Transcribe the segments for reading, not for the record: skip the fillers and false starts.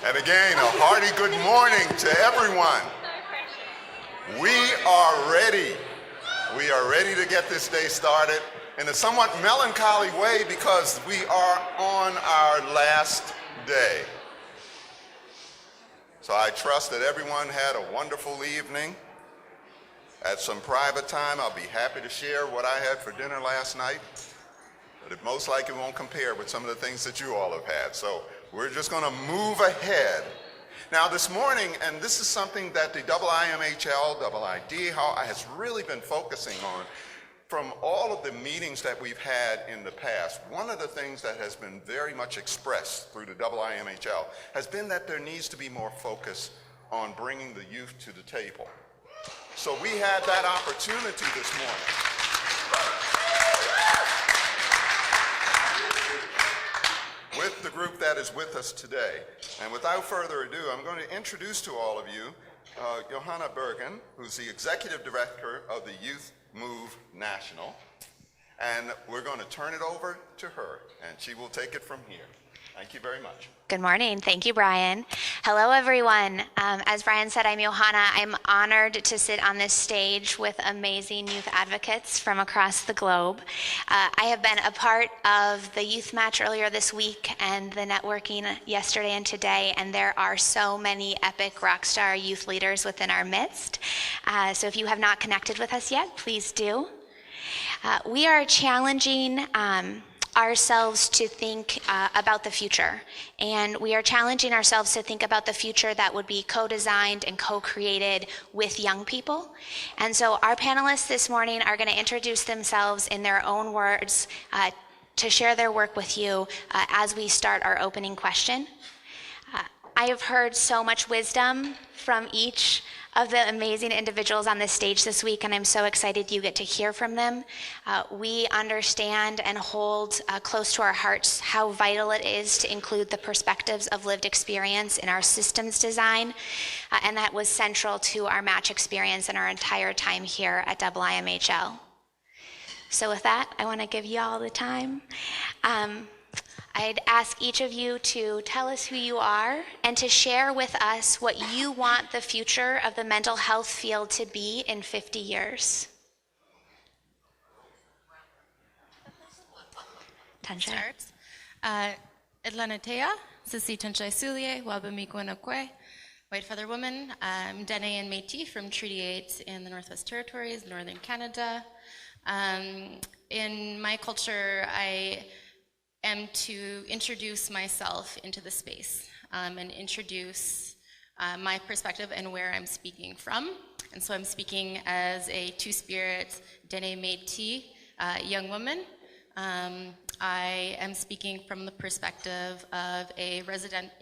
And again, a hearty good morning to everyone. We are ready. We are ready to get this day started in a somewhat melancholy way because we are on our last day. So I trust that everyone had a wonderful evening. At some private time, I'll be happy to share what I had for dinner last night, but it most likely won't compare with some of the things that you all have had. So we're just going to move ahead. Now this morning, and this is something that the IIMHL, IIDL has really been focusing on from all of the meetings that we've had in the past. One of the things that has been very much expressed through the IIMHL has been that there needs to be more focus on bringing the youth to the table. So we had that opportunity this morning. With the group that is with us today. And without further ado, I'm going to introduce to all of you Johanna Bergan, who's the Executive Director of the Youth Move National. And we're going to turn it over to her, and she will take it from here. Thank you very much. Good morning. Thank you, Brian. Hello, everyone. As Brian said, I'm Johanna. I'm honored to sit on this stage with amazing youth advocates from across the globe. I have been a part of the Youth Match earlier this week and the networking yesterday and today, and there are so many epic rock star youth leaders within our midst. So if you have not connected with us yet, please do. We are challenging ourselves to think about the future. And we are challenging ourselves to think about the future that would be co-designed and co-created with young people. And so our panelists this morning are going to introduce themselves in their own words to share their work with you as we start our opening question. I have heard so much wisdom from each of the amazing individuals on this stage this week, and I'm so excited you get to hear from them. We understand and hold close to our hearts how vital it is to include the perspectives of lived experience in our systems design, and that was central to our match experience and our entire time here at IIMHL. So with that, I want to give you all the time. I'd ask each of you to tell us who you are and to share with us what you want the future of the mental health field to be in 50 years. Tunchai. Idlanatea, Sisi Tunchai Sulie, Wabamikwanakwe, White Feather Woman. I'm Dene and Métis from Treaty 8 in the Northwest Territories, Northern Canada. In my culture, I am to introduce myself into the space and introduce my perspective and where I'm speaking from. And so I'm speaking as a two-spirit Dene Métis young woman. I am speaking from the perspective of a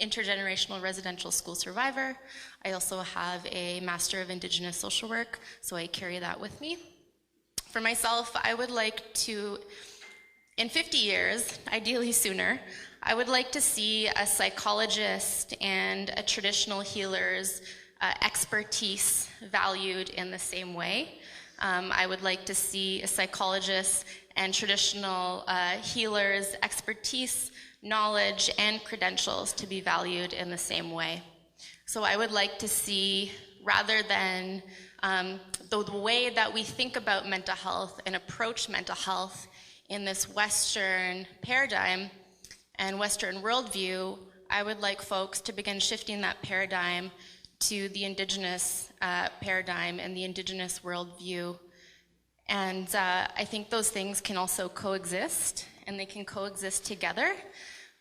intergenerational residential school survivor. I also have a Master of Indigenous Social Work, so I carry that with me. For myself, I would like to, in 50 years, ideally sooner, I would like to see a psychologist and a traditional healer's expertise valued in the same way. I would like to see a psychologist and traditional healers' expertise, knowledge, and credentials to be valued in the same way. So I would like to see, rather than the way that we think about mental health and approach mental health in this Western paradigm and Western worldview, I would like folks to begin shifting that paradigm to the Indigenous paradigm and the Indigenous worldview. And I think those things can also coexist, and they can coexist together.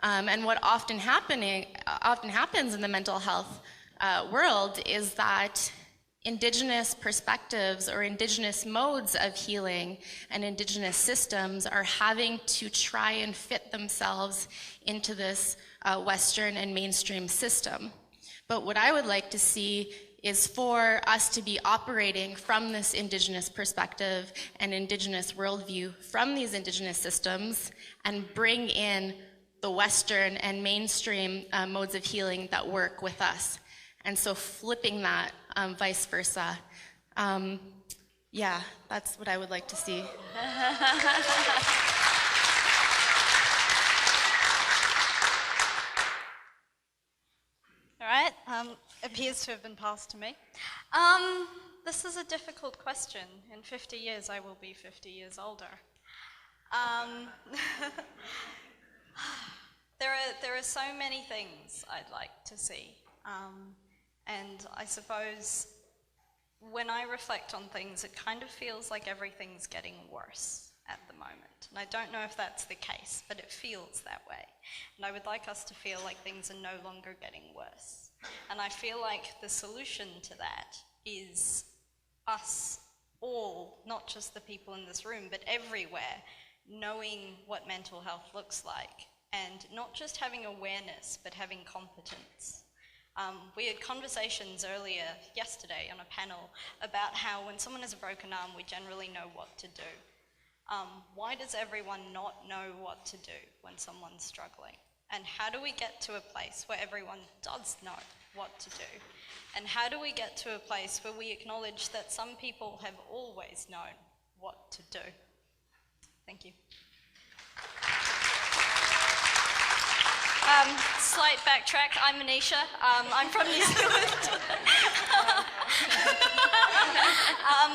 And what often happens in the mental health world is that Indigenous perspectives or Indigenous modes of healing and Indigenous systems are having to try and fit themselves into this Western and mainstream system. But what I would like to see is for us to be operating from this Indigenous perspective and Indigenous worldview from these Indigenous systems and bring in the Western and mainstream modes of healing that work with us. And so flipping that, vice versa. Yeah, that's what I would like to see. appears to have been passed to me. This is a difficult question. In 50 years, I will be 50 years older. There are so many things I'd like to see. And I suppose when I reflect on things, it kind of feels like everything's getting worse at the moment. And I don't know if that's the case, but it feels that way. And I would like us to feel like things are no longer getting worse. And I feel like the solution to that is us all, not just the people in this room, but everywhere, knowing what mental health looks like. And not just having awareness, but having competence. We had conversations earlier yesterday on a panel about how when someone has a broken arm, we generally know what to do. Why does everyone not know what to do when someone's struggling? And how do we get to a place where everyone does know what to do? And how do we get to a place where we acknowledge that some people have always known what to do? Thank you. Slight backtrack, I'm Manisha, I'm from New Zealand.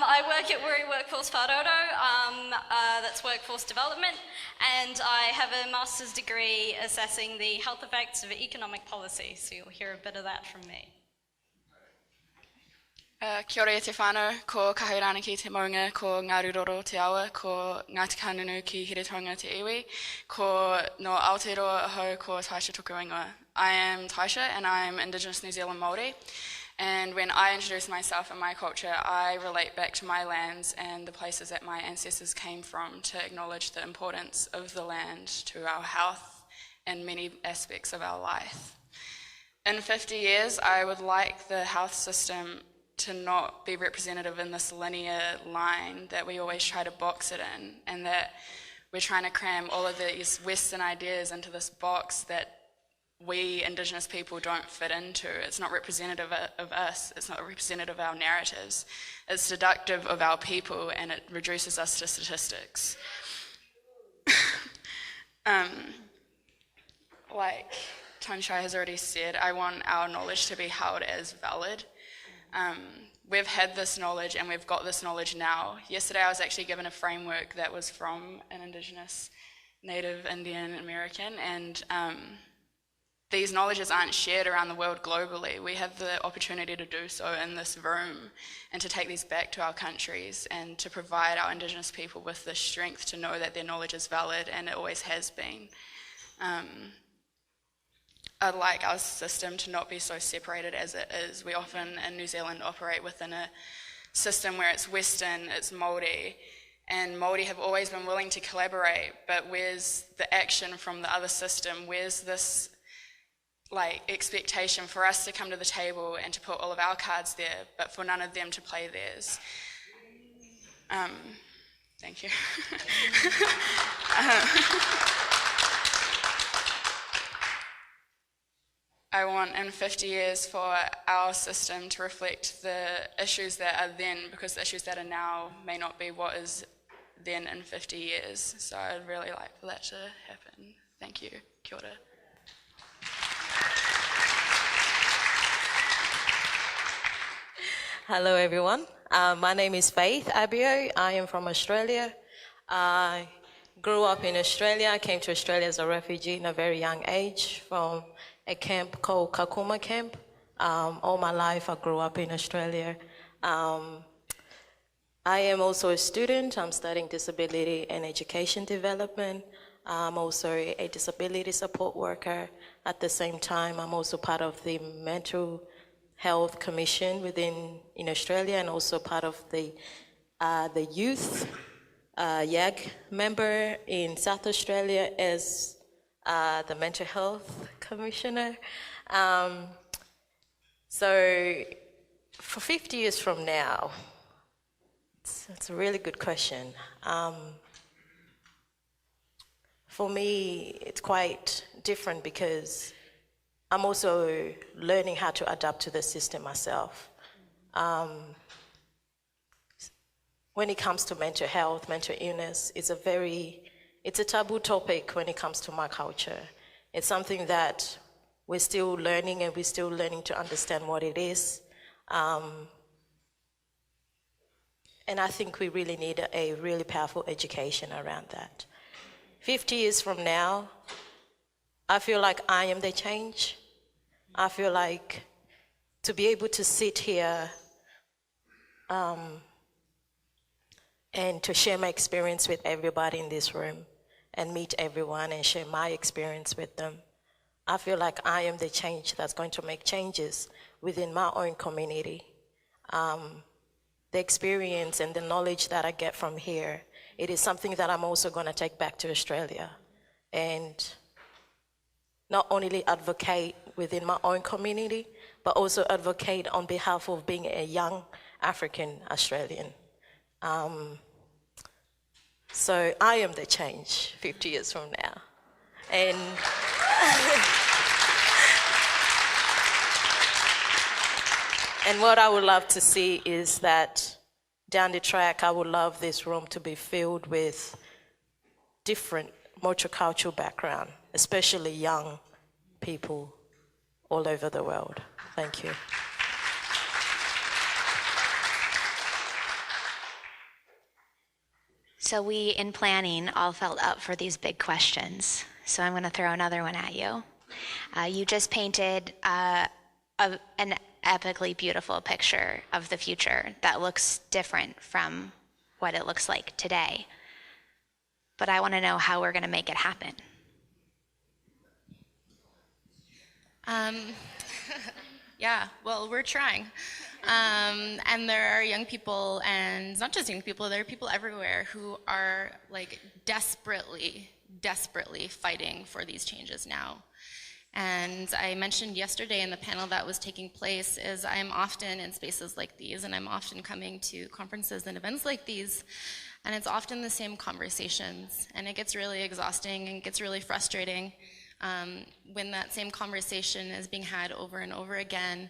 I work at Werry Workforce Whāraurau, that's workforce development, and I have a master's degree assessing the health effects of economic policy, so you'll hear a bit of that from me. Kia ora e te whānau, ko Kahurana ki te maunga, ko Ngāruroro te awa, ko Ngāti Kānunu ki Hiretonga te iwi, ko no Aotearoa ahau ko Taisha tukuingoa. I am Taisha and I am Indigenous New Zealand Māori, and when I introduce myself and my culture, I relate back to my lands and the places that my ancestors came from to acknowledge the importance of the land to our health and many aspects of our life. In 50 years, I would like the health system to not be representative in this linear line that we always try to box it in, and that we're trying to cram all of these Western ideas into this box that we Indigenous people don't fit into. It's not representative of us, it's not representative of our narratives. It's deductive of our people, and it reduces us to statistics. Like Tunchai has already said, I want our knowledge to be held as valid. We've had this knowledge and we've got this knowledge now. Yesterday I was actually given a framework that was from an Indigenous, Native, Indian, American, and these knowledges aren't shared around the world globally. We have the opportunity to do so in this room and to take these back to our countries and to provide our Indigenous people with the strength to know that their knowledge is valid, and it always has been. I'd like our system to not be so separated as it is. We often in New Zealand operate within a system where it's Western, it's Māori, and Māori have always been willing to collaborate, but where's the action from the other system? Where's this expectation for us to come to the table and to put all of our cards there, but for none of them to play theirs? Thank you. I want in 50 years for our system to reflect the issues that are then, because the issues that are now may not be what is then in 50 years. So I'd really like for that to happen. Thank you. Kia ora. Hello everyone, my name is Faith Abio. I am from Australia. I grew up in Australia. I came to Australia as a refugee in a very young age from a camp called Kakuma Camp. All my life I grew up in Australia. I am also a student. I'm studying disability and education development. I'm also a disability support worker. At the same time, I'm also part of the Mental Health Commission in Australia, and also part of the youth YAG member in South Australia as the Mental Health Commissioner. So for 50 years from now, it's a really good question. For me, it's quite different because I'm also learning how to adapt to the system myself. When it comes to mental health, mental illness, it's a taboo topic when it comes to my culture. It's something that we're still learning and we're still learning to understand what it is. And I think we really need a really powerful education around that. 50 years from now, I feel like I am the change. I feel like to be able to sit here and to share my experience with everybody in this room and meet everyone and share my experience with them, I feel like I am the change that's going to make changes within my own community. The experience and the knowledge that I get from here, it is something that I'm also going to take back to Australia and not only advocate within my own community, but also advocate on behalf of being a young African Australian. So I am the change 50 years from now. And and what I would love to see is that down the track, I would love this room to be filled with different multicultural background, especially young people all over the world. Thank you. So we, in planning, all felt up for these big questions. So I'm going to throw another one at you. You just painted an epically beautiful picture of the future that looks different from what it looks like today. But I want to know how we're going to make it happen. Yeah, well, we're trying. And there are young people, and not just young people, there are people everywhere who are like desperately fighting for these changes now. And I mentioned yesterday in the panel that was taking place is I'm often in spaces like these, and I'm often coming to conferences and events like these, and it's often the same conversations, and it gets really exhausting and gets really frustrating when that same conversation is being had over and over again,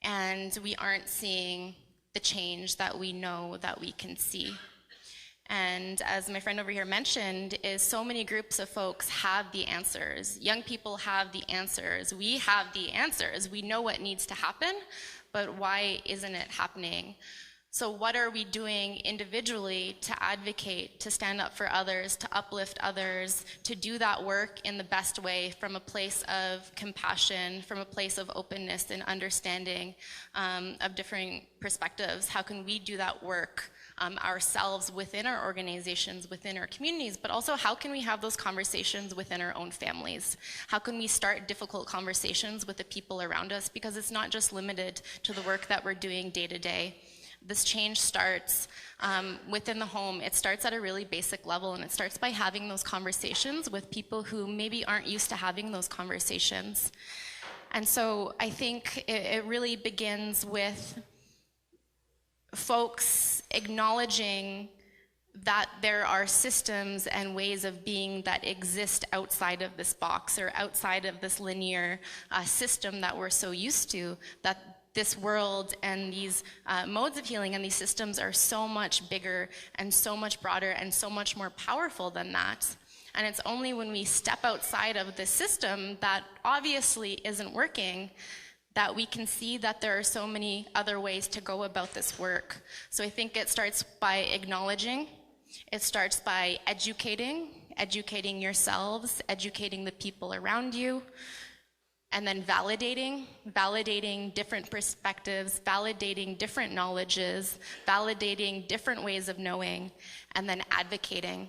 and we aren't seeing the change that we know that we can see. And as my friend over here mentioned, is so many groups of folks have the answers. Young people have the answers. We have the answers. We know what needs to happen, but why isn't it happening? So what are we doing individually to advocate, to stand up for others, to uplift others, to do that work in the best way from a place of compassion, from a place of openness and understanding of different perspectives? How can we do that work ourselves within our organizations, within our communities, but also how can we have those conversations within our own families? How can we start difficult conversations with the people around us? Because it's not just limited to the work that we're doing day to day. This change starts within the home. It starts at a really basic level, and it starts by having those conversations with people who maybe aren't used to having those conversations. And so I think it really begins with folks acknowledging that there are systems and ways of being that exist outside of this box or outside of this linear system that we're so used to, that this world and these modes of healing and these systems are so much bigger and so much broader and so much more powerful than that. And it's only when we step outside of this system that obviously isn't working that we can see that there are so many other ways to go about this work. So I think it starts by acknowledging, it starts by educating yourselves, educating the people around you, and then validating different perspectives, validating different knowledges, validating different ways of knowing, and then advocating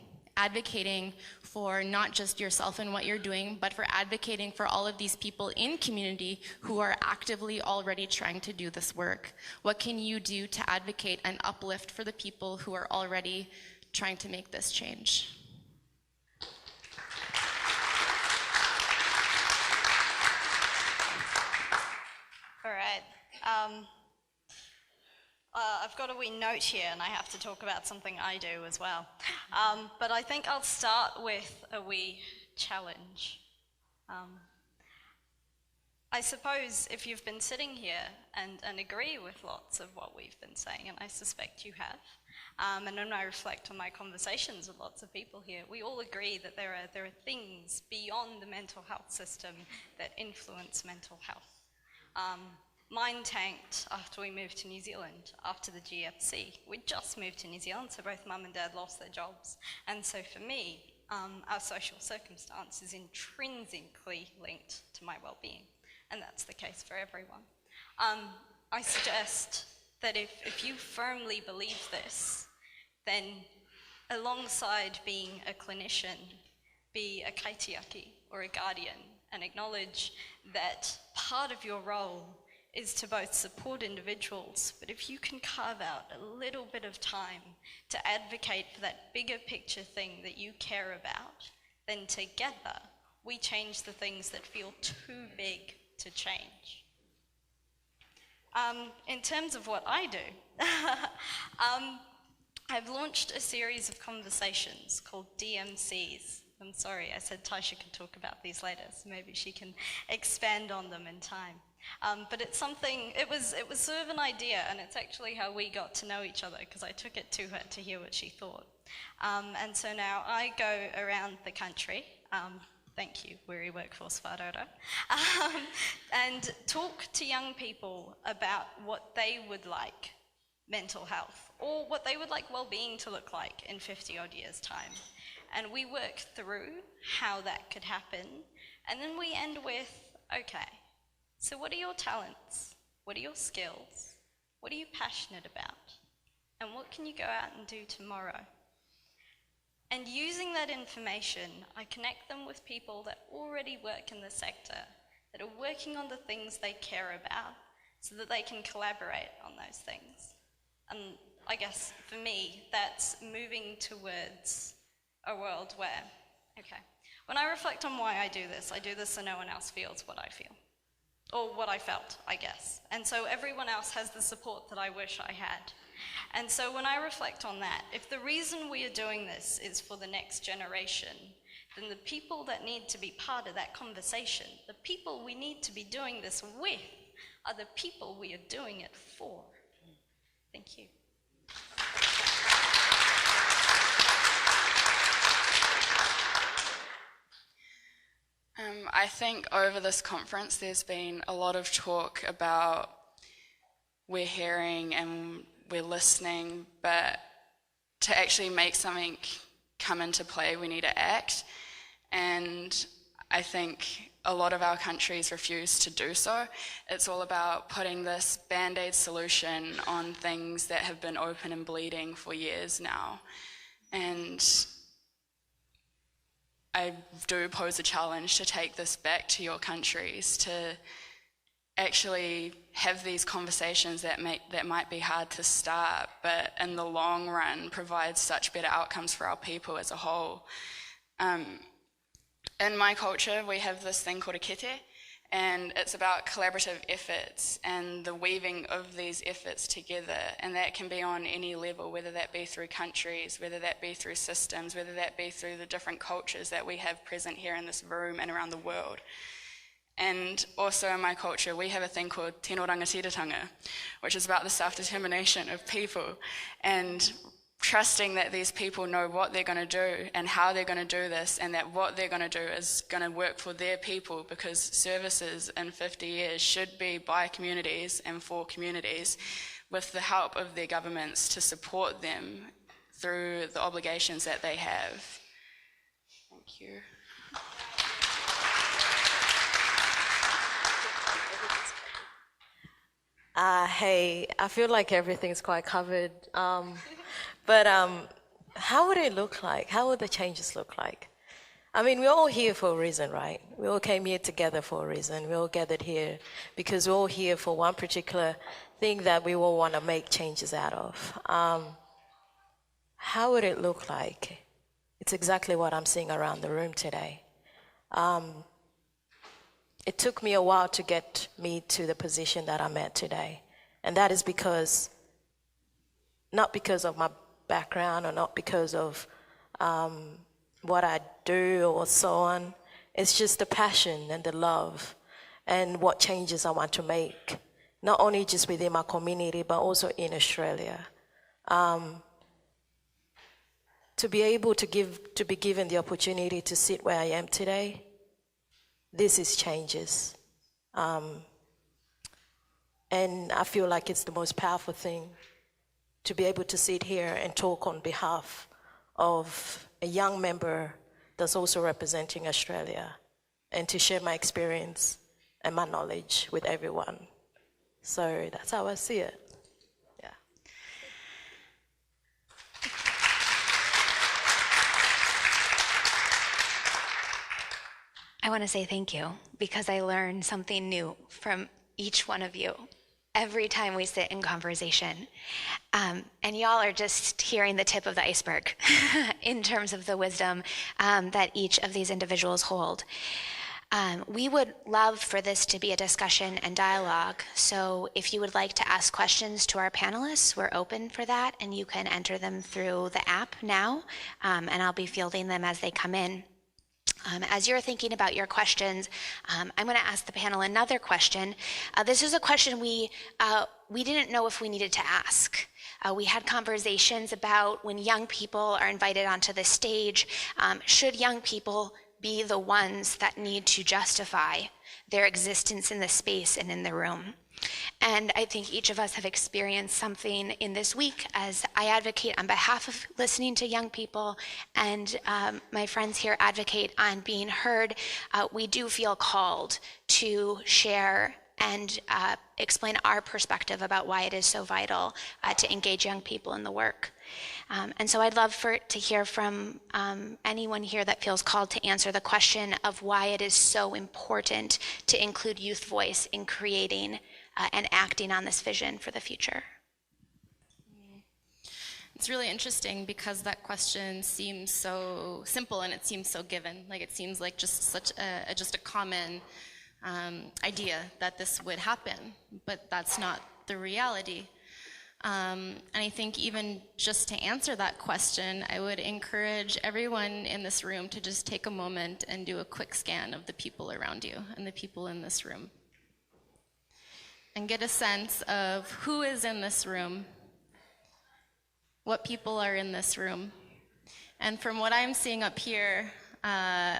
for not just yourself and what you're doing, but for advocating for all of these people in community who are actively already trying to do this work. What can you do to advocate and uplift for the people who are already trying to make this change? All right. I've got a wee note here, and I have to talk about something I do as well. But I think I'll start with a wee challenge. I suppose if you've been sitting here and agree with lots of what we've been saying, and I suspect you have, And when I reflect on my conversations with lots of people here, we all agree that there are things beyond the mental health system that influence mental health. Mine tanked after we moved to New Zealand, after the GFC. We just moved to New Zealand, so both mum and dad lost their jobs. And so for me, our social circumstance is intrinsically linked to my well-being. And that's the case for everyone. I suggest that if you firmly believe this, then alongside being a clinician, be a kaitiaki or a guardian and acknowledge that part of your role is to both support individuals, but if you can carve out a little bit of time to advocate for that bigger picture thing that you care about, then together we change the things that feel too big to change. In terms of what I do, I've launched a series of conversations called DMCs. I'm sorry, I said Taisha could talk about these later, so maybe she can expand on them in time. But it's something, it was sort of an idea, and it's actually how we got to know each other, because I took it to her to hear what she thought. And so now I go around the country, thank you, Werry Workforce Whāraurau, and talk to young people about what they would like mental health, or what they would like well-being to look like in 50 odd years' time. And we work through how that could happen, and then we end with, okay, so what are your talents? What are your skills? What are you passionate about? And what can you go out and do tomorrow? And using that information, I connect them with people that already work in the sector, that are working on the things they care about, so that they can collaborate on those things. And I guess for me, that's moving towards a world where, okay, when I reflect on why I do this so no one else feels what I feel. Or what I felt, I guess. And so everyone else has the support that I wish I had. And so when I reflect on that, if the reason we are doing this is for the next generation, then the people that need to be part of that conversation, the people we need to be doing this with, are the people we are doing it for. Thank you. I think over this conference there's been a lot of talk about we're hearing and we're listening, but to actually make something come into play we need to act. And I think a lot of our countries refuse to do so. It's all about putting this band-aid solution on things that have been open and bleeding for years now. And I do pose a challenge to take this back to your countries, to actually have these conversations that might be hard to start, but in the long run provide such better outcomes for our people as a whole. In my culture, we have this thing called a kete, and it's about collaborative efforts and the weaving of these efforts together, and that can be on any level, whether that be through countries, whether that be through systems, whether that be through the different cultures that we have present here in this room and around the world. And also in my culture, we have a thing called tino rangatiratanga, which is about the self-determination of people, and trusting that these people know what they're going to do and how they're going to do this, and that what they're going to do is going to work for their people, because services in 50 years should be by communities and for communities, with the help of their governments to support them through the obligations that they have. Thank you. Hey, I feel like everything's quite covered. But how would it look like? How would the changes look like? I mean, we're all here for a reason, right? We all came here together for a reason. We all gathered here because we're all here for one particular thing that we all want to make changes out of. How would it look like? It's exactly what I'm seeing around the room today. It took me a while to get me to the position that I'm at today. And that is because, not because of my background or not because of what I do or so on. It's just the passion and the love and what changes I want to make, not only just within my community, but also in Australia. to be able to be given the opportunity to sit where I am today, this is changes. And I feel like it's the most powerful thing to be able to sit here and talk on behalf of a young member that's also representing Australia, and to share my experience and my knowledge with everyone. So that's how I see it. Yeah. I want to say thank you, because I learn something new from each one of you every time we sit in conversation. And y'all are just hearing the tip of the iceberg in terms of the wisdom that each of these individuals hold. We would love for this to be a discussion and dialogue. So if you would like to ask questions to our panelists, we're open for that, and you can enter them through the app now, and I'll be fielding them as they come in. As you're thinking about your questions, I'm going to ask the panel another question. This is a question we didn't know if we needed to ask. We had conversations about when young people are invited onto the stage, should young people be the ones that need to justify their existence in the space and in the room? And I think each of us have experienced something in this week as I advocate on behalf of listening to young people, and my friends here advocate on being heard. We do feel called to share and explain our perspective about why it is so vital to engage young people in the work. And so I'd love to hear from anyone here that feels called to answer the question of why it is so important to include youth voice in creating and acting on this vision for the future. It's really interesting because that question seems so simple and it seems so given. Like it seems like just a common idea that this would happen, but that's not the reality. And I think even just to answer that question, I would encourage everyone in this room to just take a moment and do a quick scan of the people around you and the people in this room. And get a sense of who is in this room, what people are in this room. And from what I'm seeing up here,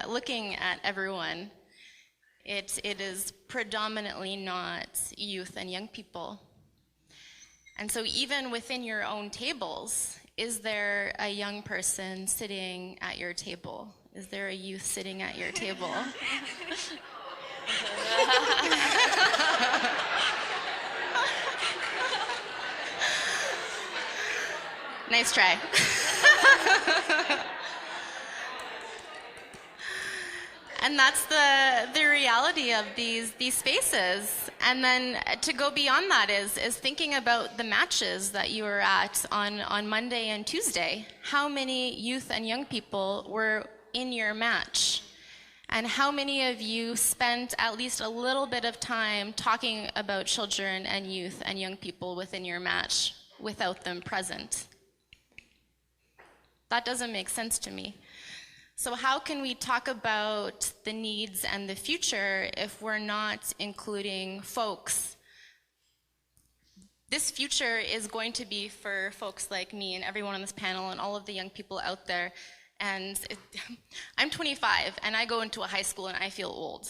looking at everyone, it is predominantly not youth and young people. And so even within your own tables, is there a young person sitting at your table? Is there a youth sitting at your table? Nice try. And that's the reality of these spaces. And then to go beyond that is thinking about the matches that you were at on Monday and Tuesday. How many youth and young people were in your match? And how many of you spent at least a little bit of time talking about children and youth and young people within your match without them present? That doesn't make sense to me. So how can we talk about the needs and the future if we're not including folks? This future is going to be for folks like me and everyone on this panel and all of the young people out there. And I'm 25 and I go into a high school and I feel old.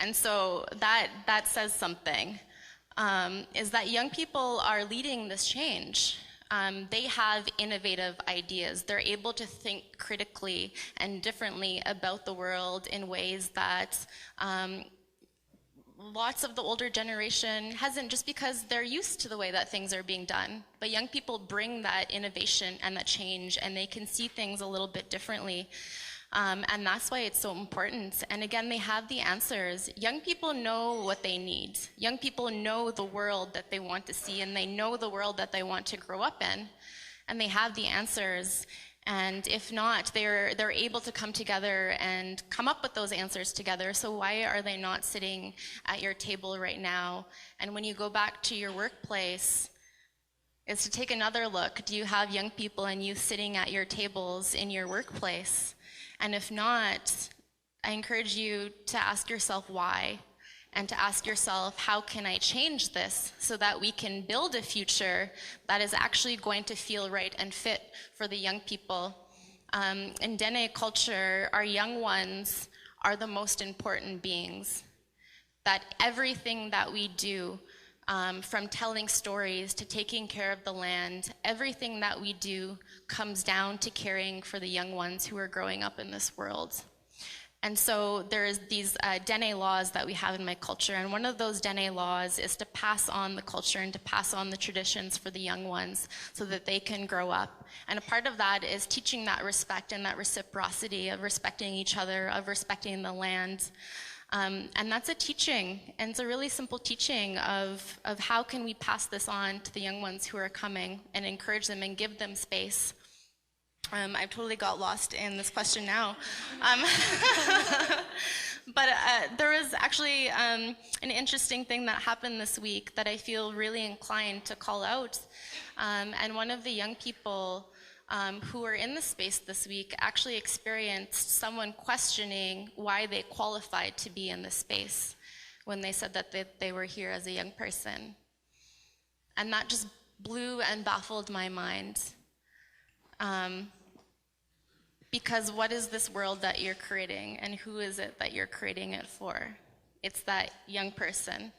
And so that says something, is that young people are leading this change. They have innovative ideas. They're able to think critically and differently about the world in ways that lots of the older generation hasn't, just because they're used to the way that things are being done. But young people bring that innovation and that change, and they can see things a little bit differently. And that's why it's so important. And again, they have the answers. Young people know what they need. Young people know the world that they want to see, and they know the world that they want to grow up in. And they have the answers. And if not, they're able to come together and come up with those answers together. So why are they not sitting at your table right now? And when you go back to your workplace, is to take another look. Do you have young people and youth sitting at your tables in your workplace? And if not, I encourage you to ask yourself why, and to ask yourself, how can I change this so that we can build a future that is actually going to feel right and fit for the young people In Dene culture, our young ones are the most important beings. That everything that we do, from telling stories to taking care of the land, everything that we do comes down to caring for the young ones who are growing up in this world. And so there's these Dene laws that we have in my culture, and one of those Dene laws is to pass on the culture and to pass on the traditions for the young ones so that they can grow up. And a part of that is teaching that respect and that reciprocity of respecting each other, of respecting the land. And that's a teaching, and it's a really simple teaching of how can we pass this on to the young ones who are coming and encourage them and give them space. I've totally got lost in this question now. But there was actually an interesting thing that happened this week that I feel really inclined to call out. And one of the young people who were in the space this week actually experienced someone questioning why they qualified to be in the space when they said that they were here as a young person. And that just blew and baffled my mind. Because what is this world that you're creating, and who is it that you're creating it for? It's that young person.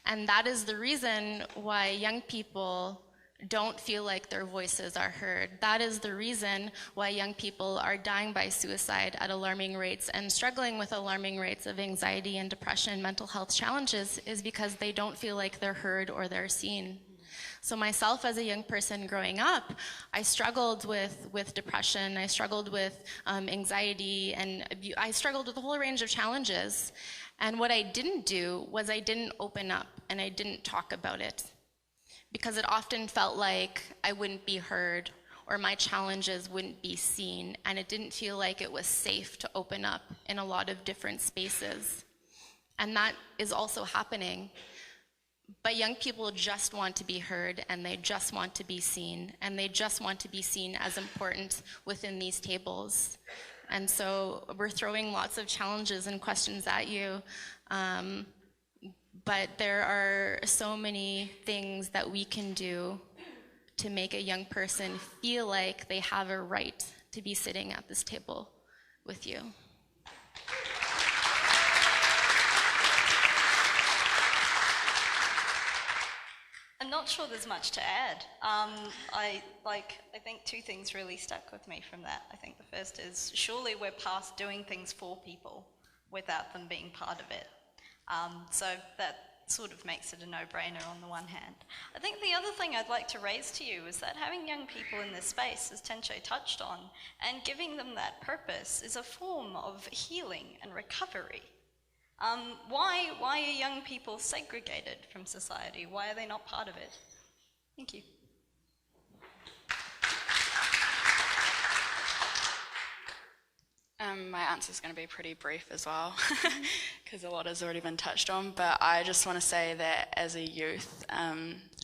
And that is the reason why young people don't feel like their voices are heard. That is the reason why young people are dying by suicide at alarming rates and struggling with alarming rates of anxiety and depression, mental health challenges, is because they don't feel like they're heard or they're seen. So myself as a young person growing up, I struggled with depression, I struggled with anxiety, and I struggled with a whole range of challenges. And what I didn't do was I didn't open up and I didn't talk about it, because it often felt like I wouldn't be heard or my challenges wouldn't be seen, and it didn't feel like it was safe to open up in a lot of different spaces. And that is also happening. But young people just want to be heard, and they just want to be seen, and they just want to be seen as important within these tables. And so we're throwing lots of challenges and questions at you, but there are so many things that we can do to make a young person feel like they have a right to be sitting at this table with you. I'm not sure there's much to add. I think two things really stuck with me from that. I think the first is, surely we're past doing things for people without them being part of it. So that sort of makes it a no-brainer on the one hand. I think the other thing I'd like to raise to you is that having young people in this space, as Tunchai touched on, and giving them that purpose is a form of healing and recovery. Why are young people segregated from society? Why are they not part of it? Thank you. My answer is going to be pretty brief as well, because a lot has already been touched on, but I just want to say that as a youth,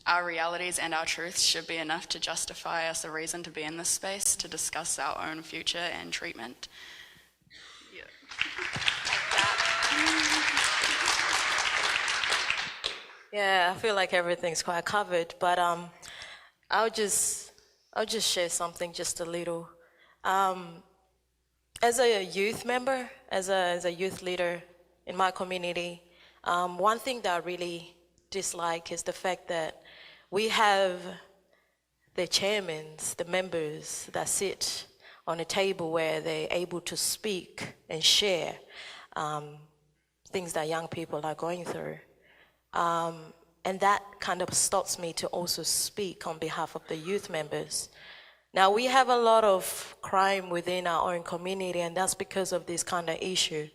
our realities and our truths should be enough to justify us a reason to be in this space, to discuss our own future and treatment. Yeah. Yeah, I feel like everything's quite covered, but I'll just share something just a little. As a youth member, as a youth leader in my community, one thing that I really dislike is the fact that we have the chairmen, the members that sit on a table where they're able to speak and share things that young people are going through. And that kind of stops me to also speak on behalf of the youth members. Now, we have a lot of crime within our own community, and that's because of this kind of issue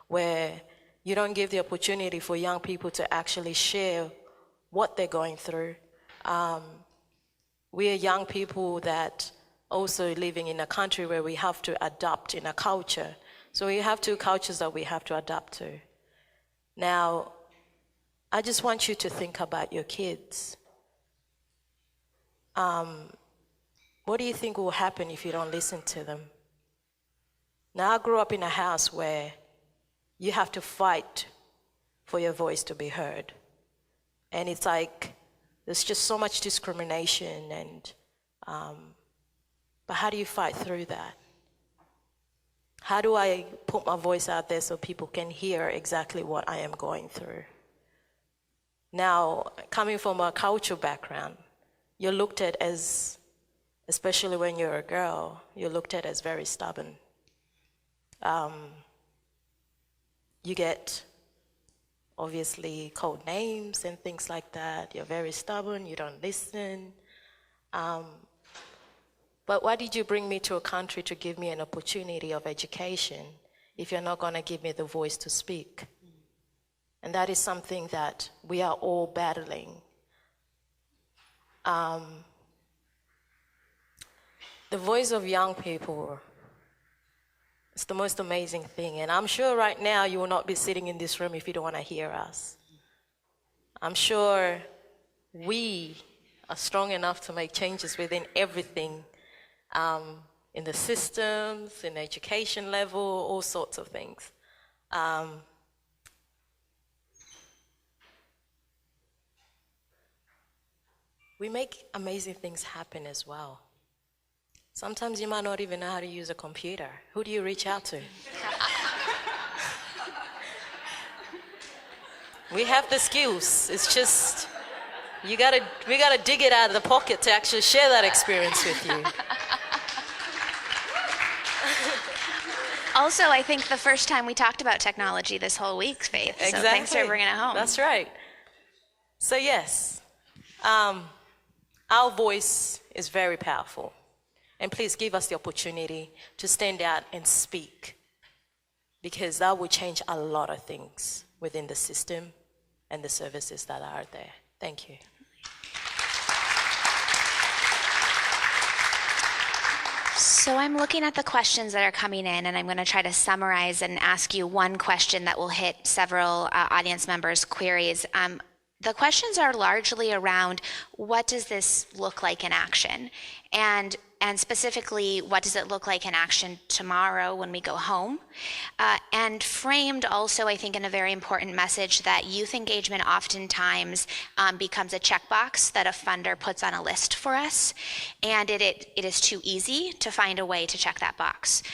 where you don't give the opportunity for young people to actually share what they're going through. We are young people that also living in a country where we have to adapt in a culture. So we have two cultures that we have to adapt to. Now, I just want you to think about your kids. What do you think will happen if you don't listen to them? Now, I grew up in a house where you have to fight for your voice to be heard. And it's like, there's just so much discrimination, and but how do you fight through that? how do I put my voice out there so people can hear exactly what I am going through? Now, coming from a cultural background, you're looked at as, especially when you're a girl, you're looked at as very stubborn. You get obviously called names and things like that. You're very stubborn, you don't listen. But why did you bring me to a country to give me an opportunity of education if you're not going to give me the voice to speak? And that is something that we are all battling. The voice of young people is the most amazing thing. And I'm sure right now you will not be sitting in this room if you don't want to hear us. I'm sure we are strong enough to make changes within everything, in the systems, in the education level, all sorts of things. We make amazing things happen as well. Sometimes you might not even know how to use a computer. Who do you reach out to? We have the skills. It's just, we gotta dig it out of the pocket to actually share that experience with you. Also, I think the first time we talked about technology this whole week, Faith. Exactly. So thanks for bringing it home. That's right. So yes, our voice is very powerful. And please give us the opportunity to stand out and speak, because that will change a lot of things within the system and the services that are there. Thank you. So I'm looking at the questions that are coming in, and I'm going to try to summarize and ask you one question that will hit several audience members' queries. The questions are largely around, what does this look like in action? And specifically, what does it look like in action tomorrow when we go home? And framed also, I think, in a very important message that youth engagement oftentimes becomes a checkbox that a funder puts on a list for us, and it is too easy to find a way to check that box.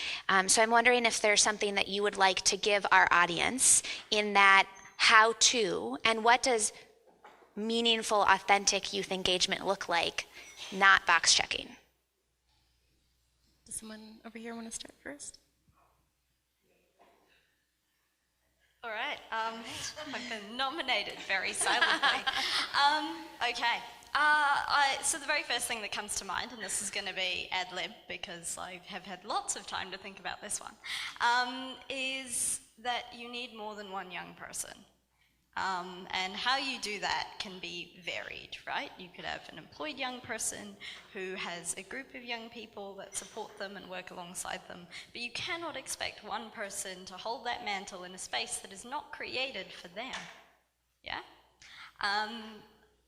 So I'm wondering if there's something that you would like to give our audience in that how-to, and what does meaningful, authentic youth engagement look like, not box checking? Does someone over here want to start first? All right, I've been nominated very silently. Okay, so the very first thing that comes to mind, and this is going to be ad lib because I have had lots of time to think about this one, is that you need more than one young person. And how you do that can be varied, right? You could have an employed young person who has a group of young people that support them and work alongside them, but you cannot expect one person to hold that mantle in a space that is not created for them, yeah?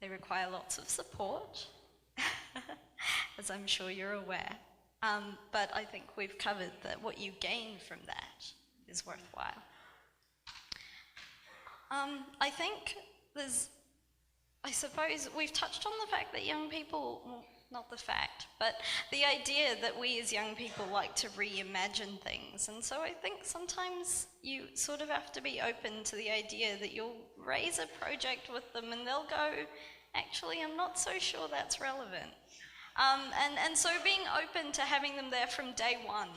They require lots of support, as I'm sure you're aware, but I think we've covered that what you gain from that is worthwhile. I think I suppose we've touched on the fact that young people, well, not the fact, but the idea that we as young people like to reimagine things. And so I think sometimes you sort of have to be open to the idea that you'll raise a project with them and they'll go, actually, I'm not so sure that's relevant. And so being open to having them there from day one,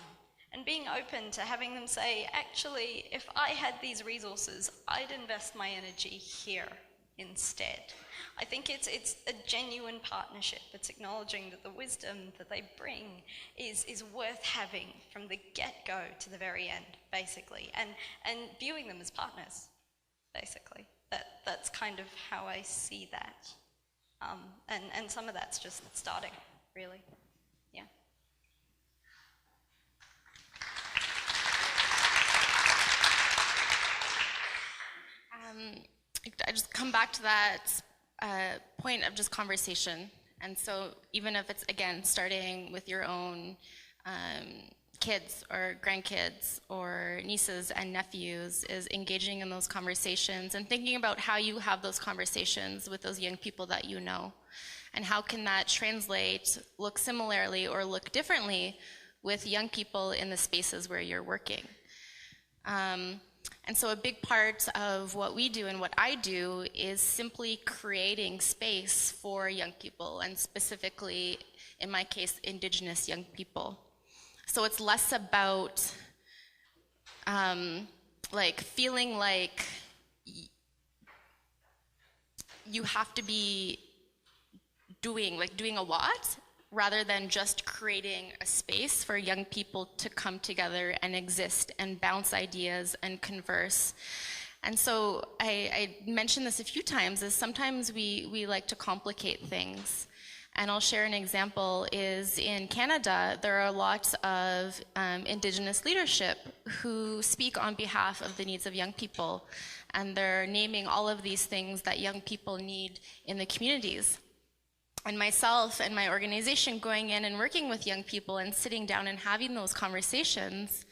and being open to having them say, actually, if I had these resources, I'd invest my energy here instead. I think it's a genuine partnership. It's acknowledging that the wisdom that they bring is worth having from the get-go to the very end, basically, and viewing them as partners, basically. That's kind of how I see that. And some of that's just starting, really. Yeah. I just come back to that point of just conversation. And so even if it's, again, starting with your own kids or grandkids or nieces and nephews, is engaging in those conversations and thinking about how you have those conversations with those young people that you know. And how can that translate, look similarly or look differently with young people in the spaces where you're working. And so a big part of what we do and what I do is simply creating space for young people, and specifically, in my case, Indigenous young people. So it's less about like feeling like you have to be doing a lot, rather than just creating a space for young people to come together and exist and bounce ideas and converse. And so I mentioned this a few times, is sometimes we like to complicate things. And I'll share an example, is in Canada, there are a lot of Indigenous leadership who speak on behalf of the needs of young people. And they're naming all of these things that young people need in the communities. And myself and my organization going in and working with young people and sitting down and having those conversations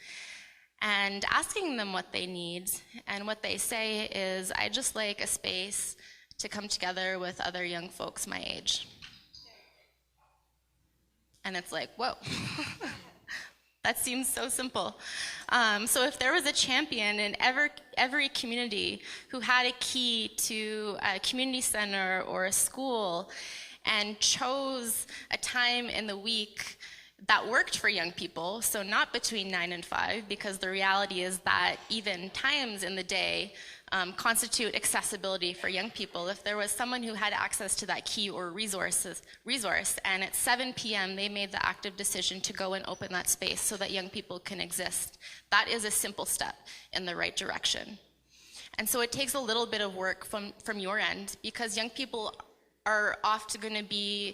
and asking them what they need. And what they say is, I just like a space to come together with other young folks my age. And it's like, whoa, that seems so simple. So if there was a champion in every community who had a key to a community center or a school, and chose a time in the week that worked for young people, so not between 9 and 5, because the reality is that even times in the day constitute accessibility for young people. If there was someone who had access to that key or resource, and at 7 p.m. they made the active decision to go and open that space so that young people can exist, that is a simple step in the right direction. And so it takes a little bit of work from your end, because young people are often going to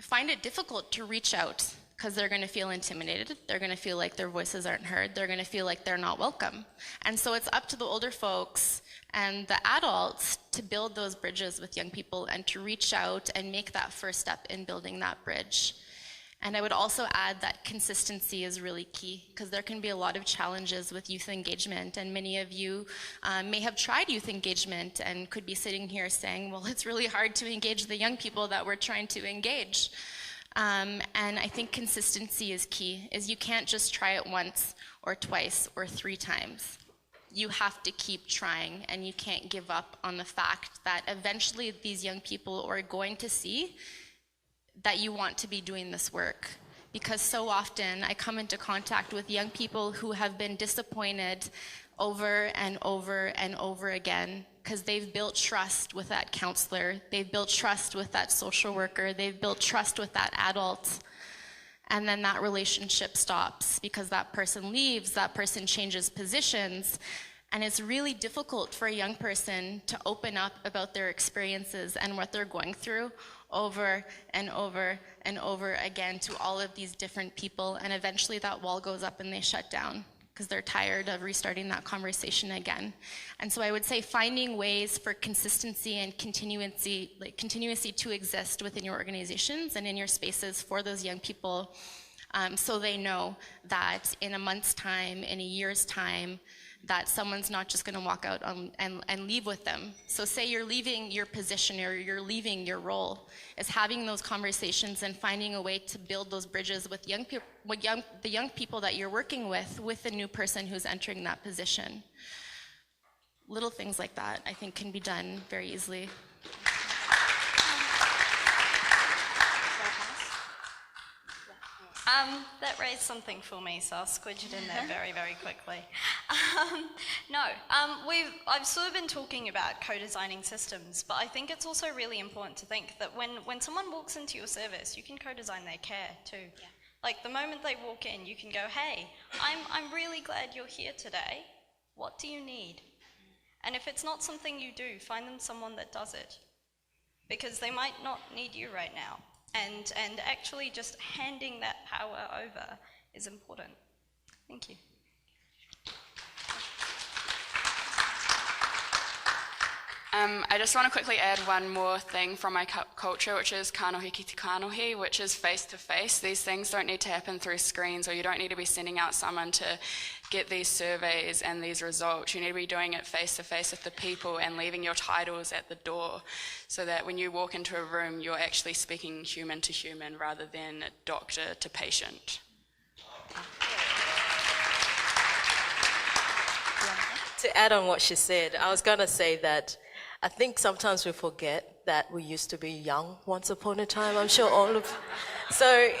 find it difficult to reach out, because they're going to feel intimidated, they're going to feel like their voices aren't heard, they're going to feel like they're not welcome. And so it's up to the older folks and the adults to build those bridges with young people and to reach out and make that first step in building that bridge. And I would also add that consistency is really key, because there can be a lot of challenges with youth engagement, and many of you may have tried youth engagement and could be sitting here saying, well, it's really hard to engage the young people that we're trying to engage. And I think consistency is key, is you can't just try it once or twice or 3 times. You have to keep trying, and you can't give up on the fact that eventually these young people are going to see that you want to be doing this work. Because so often I come into contact with young people who have been disappointed over and over and over again, because they've built trust with that counselor, they've built trust with that social worker, they've built trust with that adult, and then that relationship stops because that person leaves, that person changes positions, and it's really difficult for a young person to open up about their experiences and what they're going through over and over and over again to all of these different people, and eventually that wall goes up and they shut down because they're tired of restarting that conversation again. And so I would say finding ways for consistency and continuity to exist within your organizations and in your spaces for those young people, so they know that in a month's time, in a year's time, that someone's not just going to walk out and leave with them. So say you're leaving your position or you're leaving your role, is having those conversations and finding a way to build those bridges with the young people that you're working with the new person who's entering that position. Little things like that, I think, can be done very easily. That raised something for me, so I'll squidge it in there very, very quickly. I've sort of been talking about co-designing systems, but I think it's also really important to think that when someone walks into your service, you can co-design their care too. Yeah. Like the moment they walk in, you can go, hey, I'm really glad you're here today. What do you need? And if it's not something you do, find them someone that does it, because they might not need you right now. And actually just handing that power over is important. Thank you. I just want to quickly add one more thing from my culture, which is kanohi ki te kanohi, which is face-to-face. These things don't need to happen through screens, or you don't need to be sending out someone to get these surveys and these results. You need to be doing it face-to-face with the people and leaving your titles at the door, so that when you walk into a room, you're actually speaking human to human rather than doctor to patient. To add on what she said, I was going to say that I think sometimes we forget that we used to be young once upon a time. I'm sure all of... So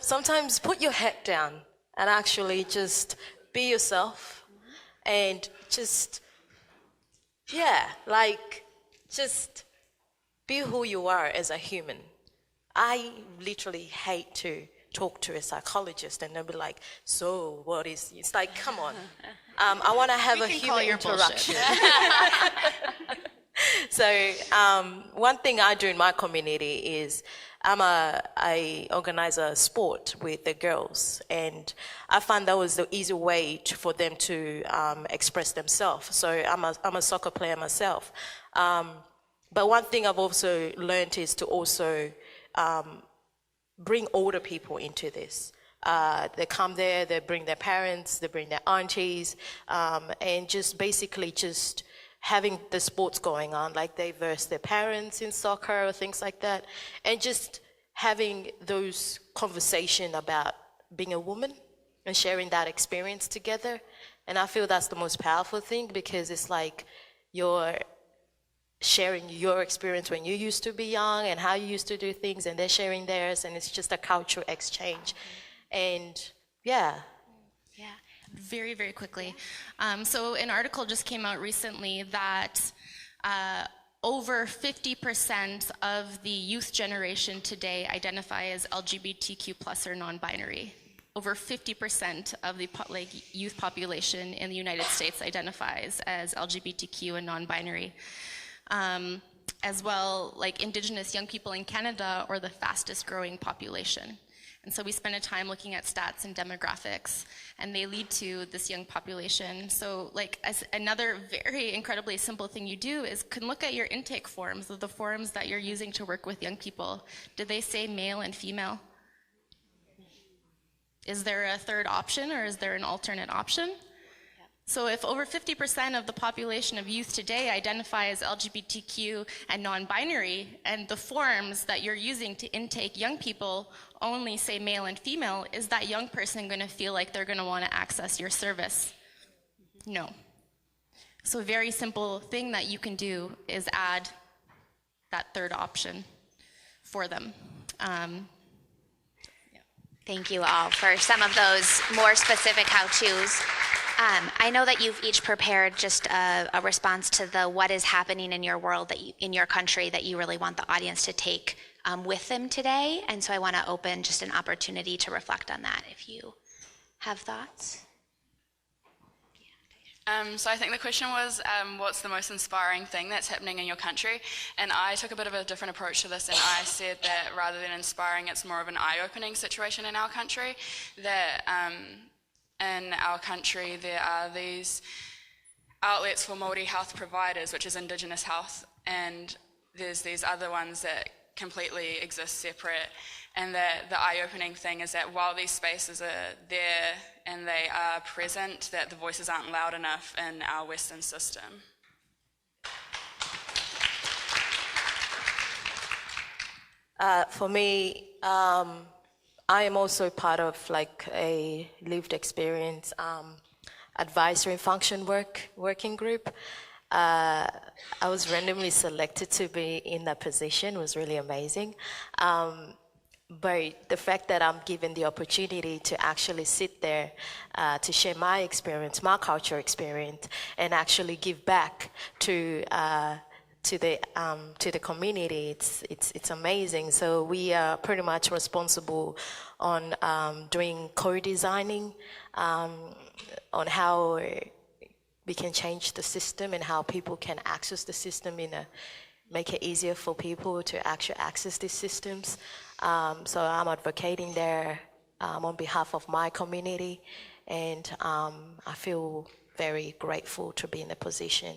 sometimes put your head down and actually just be yourself and just, just be who you are as a human. I literally hate to talk to a psychologist and they'll be like, so what is... It's like, come on. I want to have a human interaction. So one thing I do in my community is I organize a sport with the girls, and I find that was the easy way for them to express themselves. So I'm a soccer player myself. But one thing I've also learned is to also bring older people into this. They come there, they bring their parents, they bring their aunties, and just basically just having the sports going on, like they verse their parents in soccer or things like that, and just having those conversations about being a woman and sharing that experience together. And I feel that's the most powerful thing, because it's like you're sharing your experience when you used to be young and how you used to do things, and they're sharing theirs, and it's just a cultural exchange. And yeah. Very, very quickly. So an article just came out recently that over 50% of the youth generation today identify as LGBTQ plus or non-binary. Over 50% of the youth population in the United States identifies as LGBTQ and non-binary. As well, like Indigenous young people in Canada are the fastest growing population. And so we spent a time looking at stats and demographics, and they lead to this young population. So like as another very incredibly simple thing you do is can look at your intake forms, the forms that you're using to work with young people. Did they say male and female? Is there a third option, or is there an alternate option? So if over 50% of the population of youth today identify as LGBTQ and non-binary, and the forms that you're using to intake young people only say male and female, is that young person going to feel like they're going to want to access your service? No. So a very simple thing that you can do is add that third option for them. Thank you all for some of those more specific how-tos. I know that you've each prepared just a response to the what is happening in your world, in your country, that you really want the audience to take with them today. And so I want to open just an opportunity to reflect on that if you have thoughts. So I think the question was, what's the most inspiring thing that's happening in your country? And I took a bit of a different approach to this, and I said that rather than inspiring, it's more of an eye-opening situation in our country, that in our country there are these outlets for Māori health providers, which is Indigenous health, and there's these other ones that completely exist separate. And that the eye-opening thing is that while these spaces are there and they are present, that the voices aren't loud enough in our Western system. For me, I am also part of like a lived experience advisory function working group. I was randomly selected to be in that position. It was really amazing. But the fact that I'm given the opportunity to actually sit there to share my experience, my culture experience, and actually give back to the community, it's amazing. So we are pretty much responsible on doing co-designing on how we can change the system and how people can access the system make it easier for people to actually access these systems. So I'm advocating there on behalf of my community, and I feel very grateful to be in a position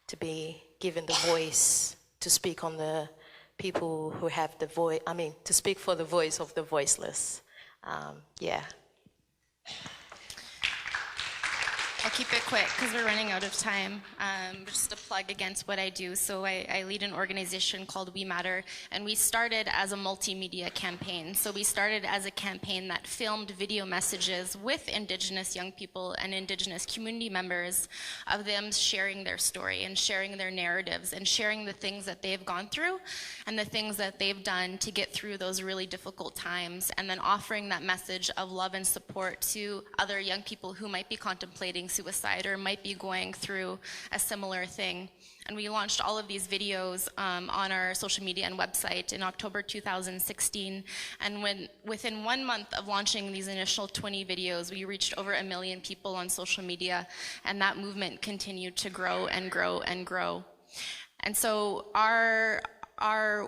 to be given the voice to speak on the people who have the voice, to speak for the voice of the voiceless. Yeah. I'll keep it quick because we're running out of time. Just a plug against what I do. So I lead an organization called We Matter, and we started as a multimedia campaign. So we started as a campaign that filmed video messages with Indigenous young people and Indigenous community members of them sharing their story and sharing their narratives and sharing the things that they've gone through and the things that they've done to get through those really difficult times, and then offering that message of love and support to other young people who might be contemplating suicide or might be going through a similar thing. And we launched all of these videos on our social media and website in October 2016. And within 1 month of launching these initial 20 videos, we reached over 1 million people on social media, and that movement continued to grow and grow and grow. And so our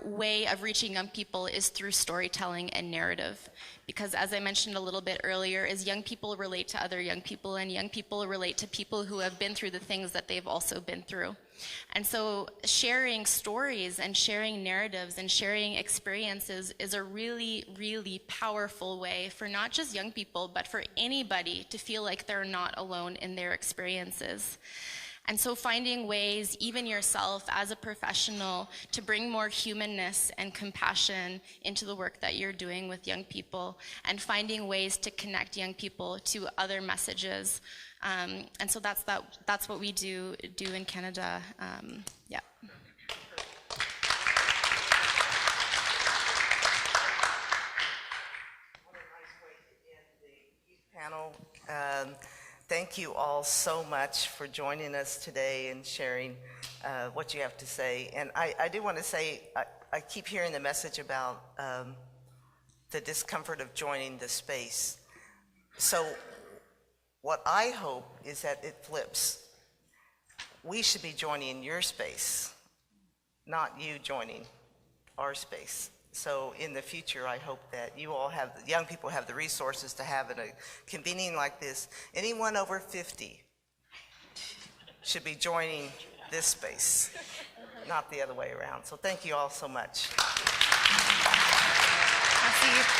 way of reaching young people is through storytelling and narrative. Because as I mentioned a little bit earlier, is young people relate to other young people, and young people relate to people who have been through the things that they've also been through. And so sharing stories and sharing narratives and sharing experiences is a really, really powerful way for not just young people, but for anybody to feel like they're not alone in their experiences. And so finding ways, even yourself as a professional, to bring more humanness and compassion into the work that you're doing with young people, and finding ways to connect young people to other messages. And so that's what we do in Canada. Yeah. What a nice way to end the youth panel. Thank you all so much for joining us today and sharing what you have to say. And I do want to say, I keep hearing the message about the discomfort of joining the space. So what I hope is that it flips. We should be joining your space, not you joining our space. So in the future, I hope that you all have, young people have the resources to have a convening like this. Anyone over 50 should be joining this space, not the other way around. So thank you all so much. Merci.